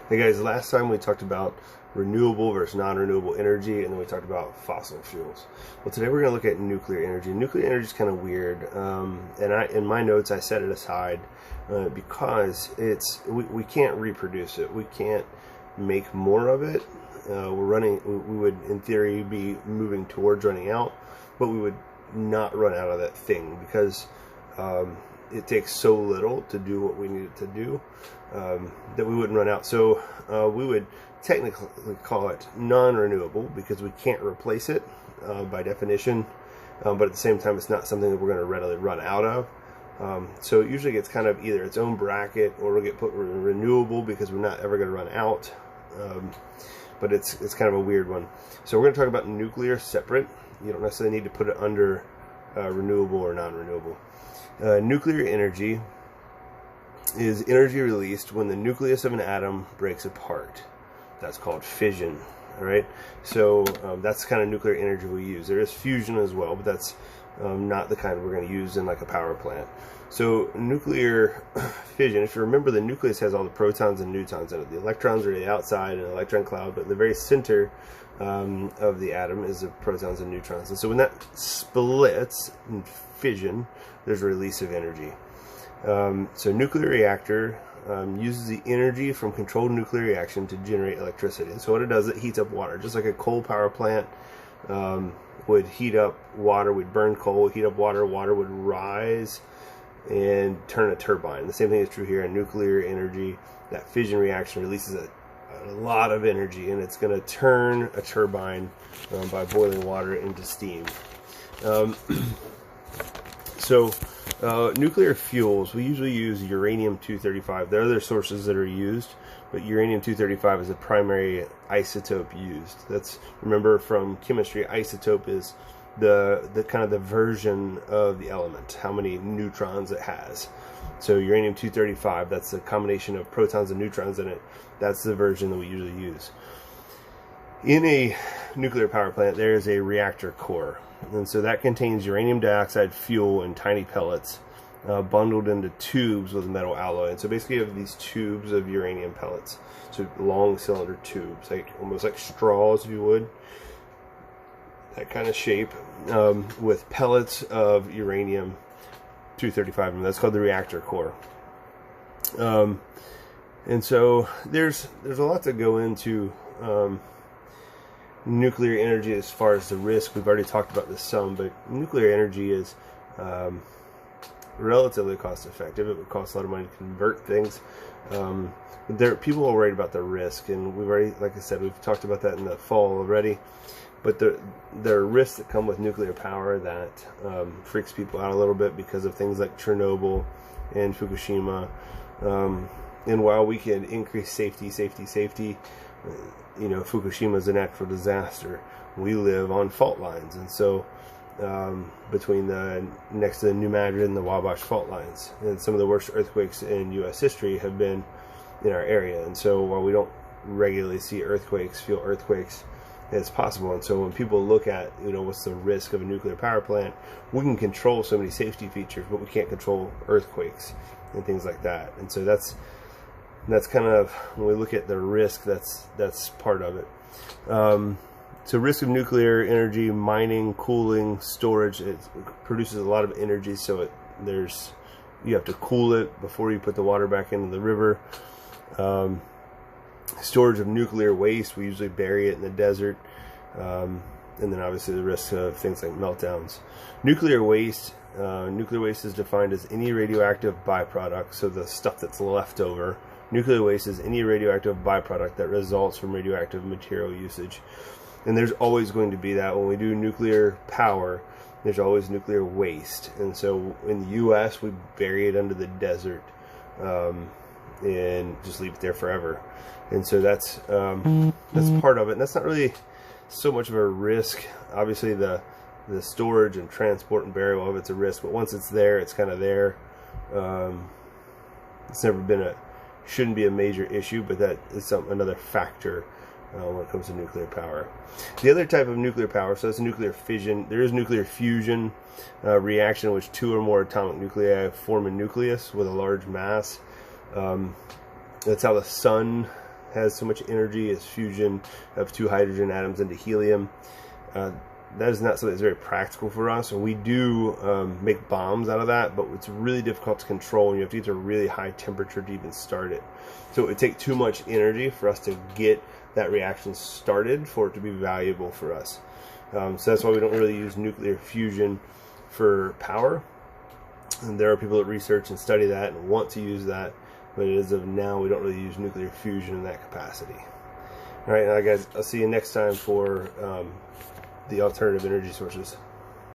Hey guys, last time we talked about renewable versus non-renewable energy, and then we talked about fossil fuels. Well, today we're going to look at nuclear energy. Nuclear energy is kind of weird, and in my notes I set it aside because we can't reproduce it. We can't make more of it. We would in theory be moving towards running out, but we would not run out of that thing because it takes so little to do what we need it to do that we wouldn't run out. So we would technically call it non-renewable because we can't replace it by definition, but at the same time it's not something that we're going to readily run out of. So it usually gets kind of either its own bracket or we'll get put renewable because we're not ever going to run out. But it's kind of a weird one. So we're going to talk about nuclear separate. You don't necessarily need to put it under renewable or non-renewable. Nuclear energy is energy released when the nucleus of an atom breaks apart. That's called fission. All right. So that's the kind of nuclear energy we use. There is fusion as well, but that's not the kind we're going to use in like a power plant. So nuclear fission, if you remember, the nucleus has all the protons and neutrons in it. The electrons are the outside, an electron cloud, but in the very center of the atom is the protons and neutrons. And so when that splits in fission, there's a release of energy. So nuclear reactor uses the energy from controlled nuclear reaction to generate electricity. And so what it does, it heats up water, just like a coal power plant would heat up water. We'd burn coal, heat up water, water would rise and turn a turbine. The same thing is true here in nuclear energy. That fission reaction releases a lot of energy, and it's going to turn a turbine by boiling water into steam. Nuclear fuels, we usually use uranium-235. There are other sources that are used, but uranium-235 is the primary isotope used. That's, remember from chemistry, isotope is the kind of the version of the element, how many neutrons it has. So uranium-235, that's the combination of protons and neutrons in it. That's the version that we usually use. In a nuclear power plant, there is a reactor core. And so that contains uranium dioxide fuel in tiny pellets bundled into tubes with metal alloy. And so basically you have these tubes of uranium pellets. So long cylinder tubes, like almost like straws, if you would. That kind of shape with pellets of uranium-235, and that's called the reactor core. And so there's a lot to go into nuclear energy as far as the risk. We've already talked about this some, but nuclear energy is relatively cost effective. It would cost a lot of money to convert things. People are worried about the risk, and we've already, like I said, we've talked about that in the fall already. But there are risks that come with nuclear power that freaks people out a little bit because of things like Chernobyl and Fukushima. And while we can increase safety, you know, Fukushima is a natural disaster. We live on fault lines, and so between next to the New Madrid and the Wabash fault lines, and some of the worst earthquakes in U.S. history have been in our area. And so while we don't regularly see earthquakes, feel earthquakes, it's possible. And so when people look at, you know, what's the risk of a nuclear power plant, we can control so many safety features, but we can't control earthquakes and things like that. And so that's kind of, when we look at the risk, that's part of it. So risk of nuclear energy, mining, cooling, storage, it produces a lot of energy, so you have to cool it before you put the water back into the river. Storage of nuclear waste, we usually bury it in the desert, and then obviously the risk of things like meltdowns. Nuclear waste is defined as any radioactive byproduct, so the stuff that's left over. Nuclear waste is any radioactive byproduct that results from radioactive material usage. And there's always going to be that. When we do nuclear power, there's always nuclear waste. And so in the U.S., we bury it under the desert and just leave it there forever. And so that's part of it. And that's not really so much of a risk. Obviously, the storage and transport and burial of it's a risk, but once it's there, it's kind of there. It's never been shouldn't be a major issue, but that is another factor when it comes to nuclear power. The other type of nuclear power, so that's nuclear fission. There is nuclear fusion reaction in which two or more atomic nuclei form a nucleus with a large mass. That's how the sun has so much energy as fusion of 2 hydrogen atoms into helium. That is not something that's very practical for us, and we do make bombs out of that, but it's really difficult to control, and you have to get to a really high temperature to even start it. So it would take too much energy for us to get that reaction started for it to be valuable for us. So that's why we don't really use nuclear fusion for power. And there are people that research and study that and want to use that, but as of now, we don't really use nuclear fusion in that capacity. All right, now guys, I'll see you next time for the alternative energy sources.